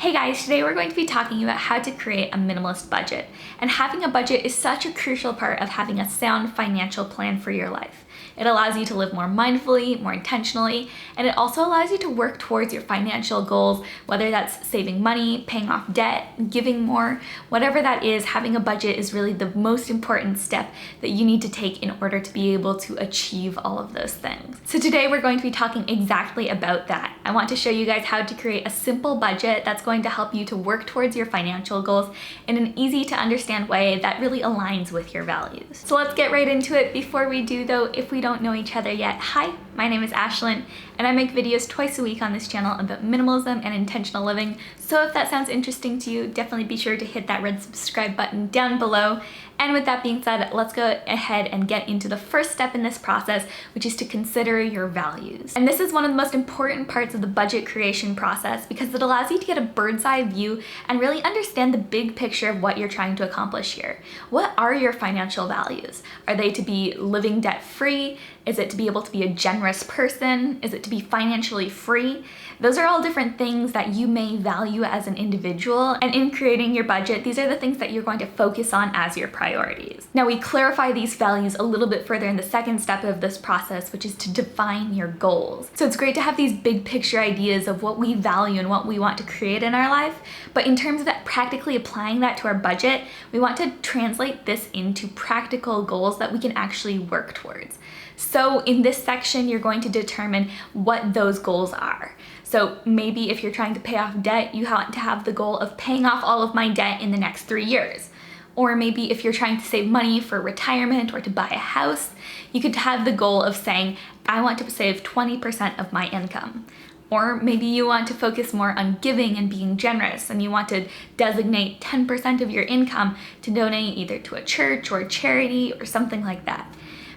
Hey guys, today we're going to be talking about how to create a minimalist budget. And having a budget is such a crucial part of having a sound financial plan for your life. It allows you to live more mindfully, more intentionally, and it also allows you to work towards your financial goals, whether that's saving money, paying off debt, giving more, whatever that is. Having a budget is really the most important step that you need to take in order to be able to achieve all of those things. So today we're going to be talking exactly about that. I want to show you guys how to create a simple budget that's going to help you to work towards your financial goals in an easy to understand way that really aligns with your values. So let's get right into it. Before we do though, if we don't know each other yet, hi, my name is Ashlyn, and I make videos twice a week on this channel about minimalism and intentional living. So if that sounds interesting to you, definitely be sure to hit that red subscribe button down below. And with that being said, let's go ahead and get into the first step in this process, which is to consider your values. And this is one of the most important parts of the budget creation process because it allows you to get a bird's eye view and really understand the big picture of what you're trying to accomplish here. What are your financial values? Are they to be living debt-free? Is it to be able to be a generous person? Is it to be financially free? Those are all different things that you may value as an individual. And in creating your budget, these are the things that you're going to focus on as your priorities. Now, we clarify these values a little bit further in the second step of this process, which is to define your goals. So it's great to have these big picture ideas of what we value and what we want to create in our life. But in terms of practically applying that to our budget, we want to translate this into practical goals that we can actually work towards. So in this section, you're going to determine what those goals are. So maybe if you're trying to pay off debt, you want to have the goal of paying off all of my debt in the next 3 years. Or maybe if you're trying to save money for retirement or to buy a house, you could have the goal of saying, I want to save 20% of my income. Or maybe you want to focus more on giving and being generous, and you want to designate 10% of your income to donate either to a church or a charity or something like that.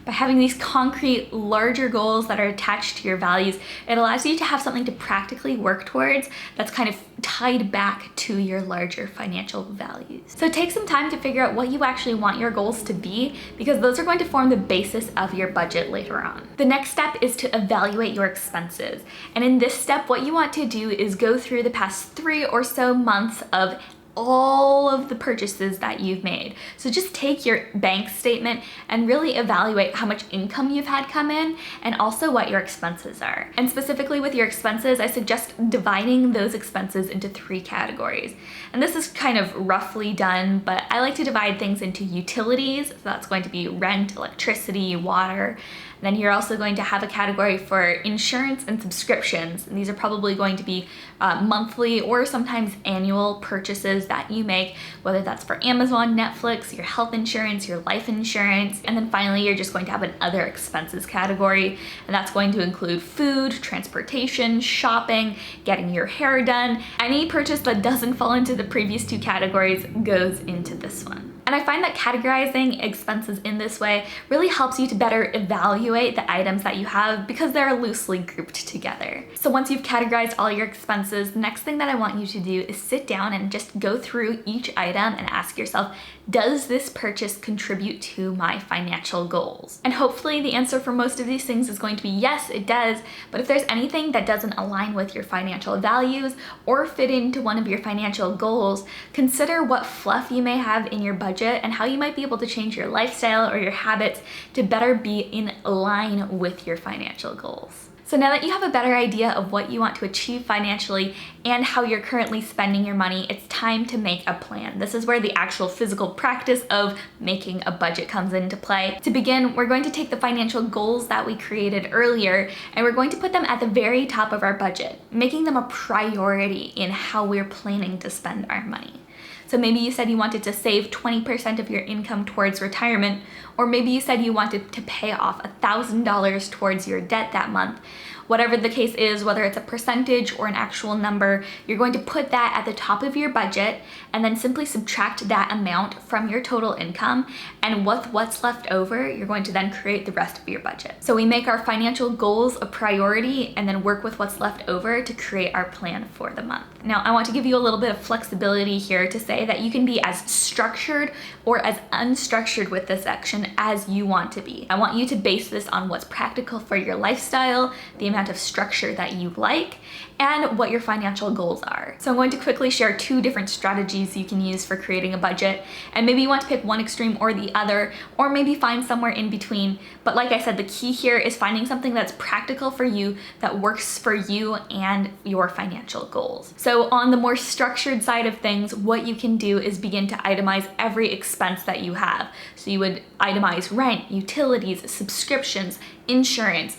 By having these concrete, larger goals that are attached to your values, it allows you to have something to practically work towards that's kind of tied back to your larger financial values. So take some time to figure out what you actually want your goals to be, because those are going to form the basis of your budget later on. The next step is to evaluate your expenses. And in this step, what you want to do is go through the past 3 or so months of all of the purchases that you've made. So just take your bank statement and really evaluate how much income you've had come in and also what your expenses are. And specifically with your expenses, I suggest dividing those expenses into 3 categories. And this is kind of roughly done, but I like to divide things into utilities. So that's going to be rent, electricity, water. Then you're also going to have a category for insurance and subscriptions. And these are probably going to be monthly or sometimes annual purchases that you make, whether that's for Amazon, Netflix, your health insurance, your life insurance. And then finally, you're just going to have an other expenses category. And that's going to include food, transportation, shopping, getting your hair done. Any purchase that doesn't fall into the previous 2 categories goes into this one. And I find that categorizing expenses in this way really helps you to better evaluate the items that you have because they're loosely grouped together. So once you've categorized all your expenses, the next thing that I want you to do is sit down and just go through each item and ask yourself, does this purchase contribute to my financial goals? And hopefully the answer for most of these things is going to be yes, it does. But if there's anything that doesn't align with your financial values or fit into one of your financial goals, consider what fluff you may have in your budget and how you might be able to change your lifestyle or your habits to better be in line with your financial goals. So now that you have a better idea of what you want to achieve financially and how you're currently spending your money, it's time to make a plan. This is where the actual physical practice of making a budget comes into play. To begin, we're going to take the financial goals that we created earlier and we're going to put them at the very top of our budget, making them a priority in how we're planning to spend our money. So maybe you said you wanted to save 20% of your income towards retirement, or maybe you said you wanted to pay off $1,000 towards your debt that month. Whatever the case is, whether it's a percentage or an actual number, you're going to put that at the top of your budget and then simply subtract that amount from your total income. And with what's left over, you're going to then create the rest of your budget. So we make our financial goals a priority and then work with what's left over to create our plan for the month. Now, I want to give you a little bit of flexibility here to say that you can be as structured or as unstructured with this section as you want to be. I want you to base this on what's practical for your lifestyle, the amount of structure that you like, and what your financial goals are. So I'm going to quickly share 2 different strategies you can use for creating a budget, and maybe you want to pick one extreme or the other, or maybe find somewhere in between. But like I said, the key here is finding something that's practical for you, that works for you and your financial goals. So on the more structured side of things, what you can do is begin to itemize every expense that you have. So you would itemize rent, utilities, subscriptions, insurance,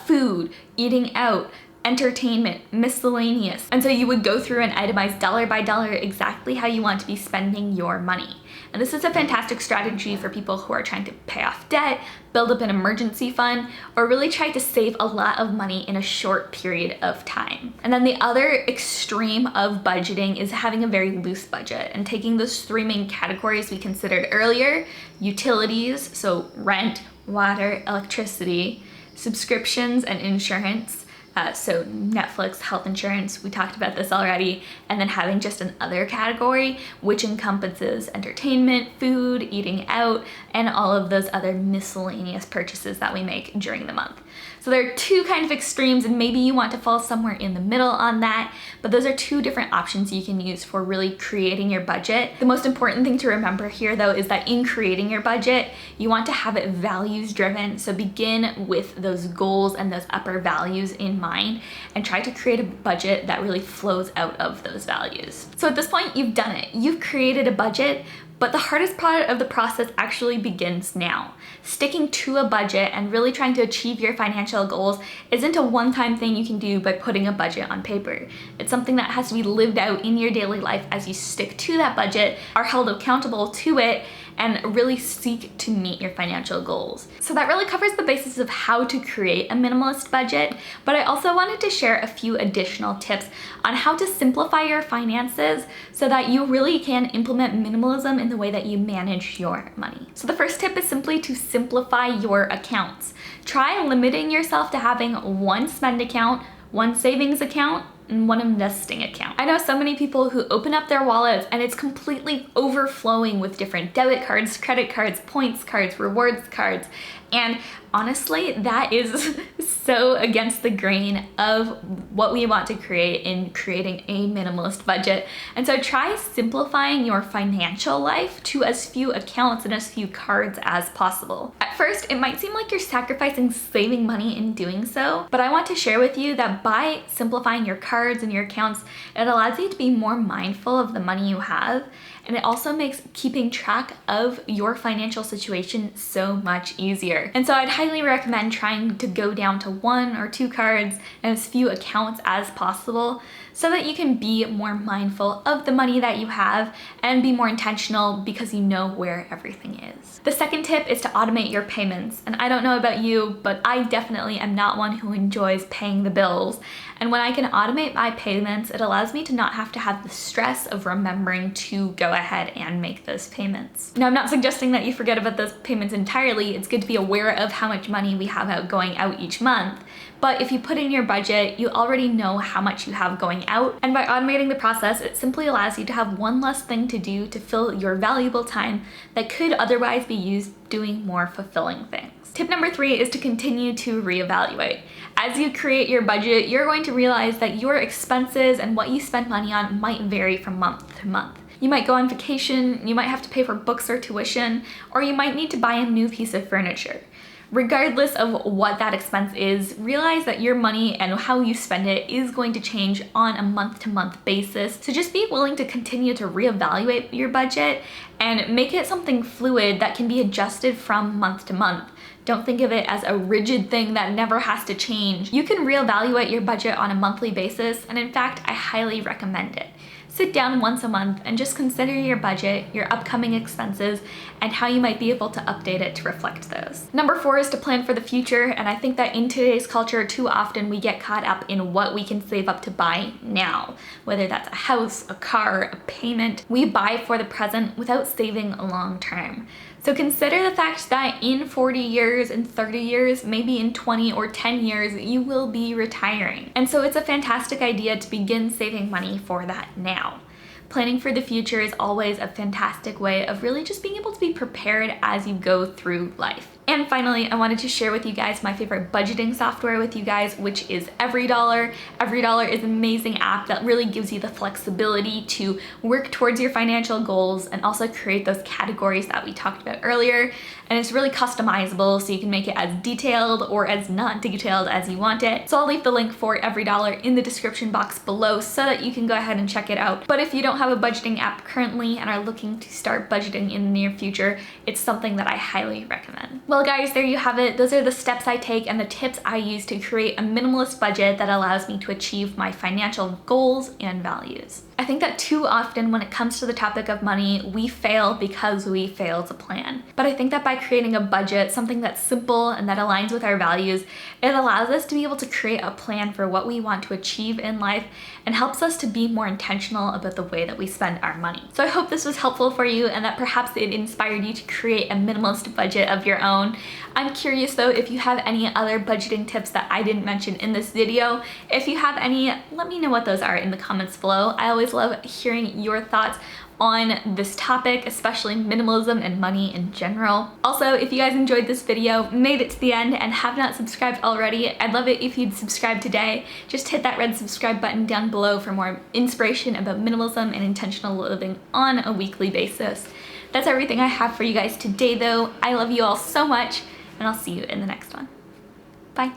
food, eating out, entertainment, miscellaneous. And so you would go through and itemize dollar by dollar exactly how you want to be spending your money. And this is a fantastic strategy for people who are trying to pay off debt, build up an emergency fund, or really try to save a lot of money in a short period of time. And then the other extreme of budgeting is having a very loose budget and taking those 3 main categories we considered earlier: utilities, so rent, water, electricity, subscriptions, and insurance. So Netflix, health insurance, we talked about this already, and then having just an other category, which encompasses entertainment, food, eating out, and all of those other miscellaneous purchases that we make during the month. So there are 2 kind of extremes, and maybe you want to fall somewhere in the middle on that, but those are 2 different options you can use for really creating your budget. The most important thing to remember here, though, is that in creating your budget, you want to have it values driven. So begin with those goals and those upper values in mind, and try to create a budget that really flows out of those values. So at this point, you've done it. You've created a budget, but the hardest part of the process actually begins now. Sticking to a budget and really trying to achieve your financial goals isn't a one-time thing you can do by putting a budget on paper. It's something that has to be lived out in your daily life as you stick to that budget, are held accountable to it, and really seek to meet your financial goals. So that really covers the basis of how to create a minimalist budget, but I also wanted to share a few additional tips on how to simplify your finances so that you really can implement minimalism in the way that you manage your money. So the first tip is simply to simplify your accounts. Try limiting yourself to having one spend account, one savings account, and one investing account. I know so many people who open up their wallets and it's completely overflowing with different debit cards, credit cards, points cards, rewards cards, and honestly, that is so against the grain of what we want to create in creating a minimalist budget. And so try simplifying your financial life to as few accounts and as few cards as possible. At first, it might seem like you're sacrificing saving money in doing so, but I want to share with you that by simplifying your cards and your accounts, it allows you to be more mindful of the money you have, and it also makes keeping track of your financial situation so much easier. And so I'd highly recommend trying to go down to 1 or 2 cards and as few accounts as possible so that you can be more mindful of the money that you have and be more intentional because you know where everything is. The second tip is to automate your payments. And I don't know about you, but I definitely am not one who enjoys paying the bills. And when I can automate my payments, it allows me to not have to have the stress of remembering to go ahead and make those payments. Now, I'm not suggesting that you forget about those payments entirely. It's good to be aware of how much money we have going out each month. But if you put in your budget, you already know how much you have going out. And by automating the process, it simply allows you to have one less thing to do to fill your valuable time that could otherwise be used doing more fulfilling things. Tip number 3 is to continue to reevaluate. As you create your budget, you're going to realize that your expenses and what you spend money on might vary from month to month. You might go on vacation, you might have to pay for books or tuition, or you might need to buy a new piece of furniture. Regardless of what that expense is, realize that your money and how you spend it is going to change on a month-to-month basis. So just be willing to continue to reevaluate your budget and make it something fluid that can be adjusted from month to month. Don't think of it as a rigid thing that never has to change. You can reevaluate your budget on a monthly basis, and in fact, I highly recommend it. Sit down once a month and just consider your budget, your upcoming expenses, and how you might be able to update it to reflect those. Number 4 is to plan for the future, and I think that in today's culture, too often we get caught up in what we can save up to buy now. Whether that's a house, a car, a payment, we buy for the present without saving long term. So consider the fact that in 40 years, in 30 years, maybe in 20 or 10 years, you will be retiring. And so it's a fantastic idea to begin saving money for that now. Planning for the future is always a fantastic way of really just being able to be prepared as you go through life. And finally, I wanted to share with you guys my favorite budgeting software with you guys, which is Everydollar. Everydollar is an amazing app that really gives you the flexibility to work towards your financial goals and also create those categories that we talked about earlier. And it's really customizable, so you can make it as detailed or as not detailed as you want it. So I'll leave the link for Everydollar in the description box below so that you can go ahead and check it out. But if you don't have a budgeting app currently and are looking to start budgeting in the near future, it's something that I highly recommend. Well guys, there you have it. Those are the steps I take and the tips I use to create a minimalist budget that allows me to achieve my financial goals and values. I think that too often when it comes to the topic of money, we fail because we fail to plan. But I think that by creating a budget, something that's simple and that aligns with our values, it allows us to be able to create a plan for what we want to achieve in life and helps us to be more intentional about the way that we spend our money. So I hope this was helpful for you and that perhaps it inspired you to create a minimalist budget of your own. I'm curious though if you have any other budgeting tips that I didn't mention in this video. If you have any, let me know what those are in the comments below. I always love hearing your thoughts on this topic, especially minimalism and money in general. Also, if you guys enjoyed this video, made it to the end, and have not subscribed already, I'd love it if you'd subscribe today. Just hit that red subscribe button down below for more inspiration about minimalism and intentional living on a weekly basis. That's everything I have for you guys today though. I love you all so much, and I'll see you in the next one. Bye.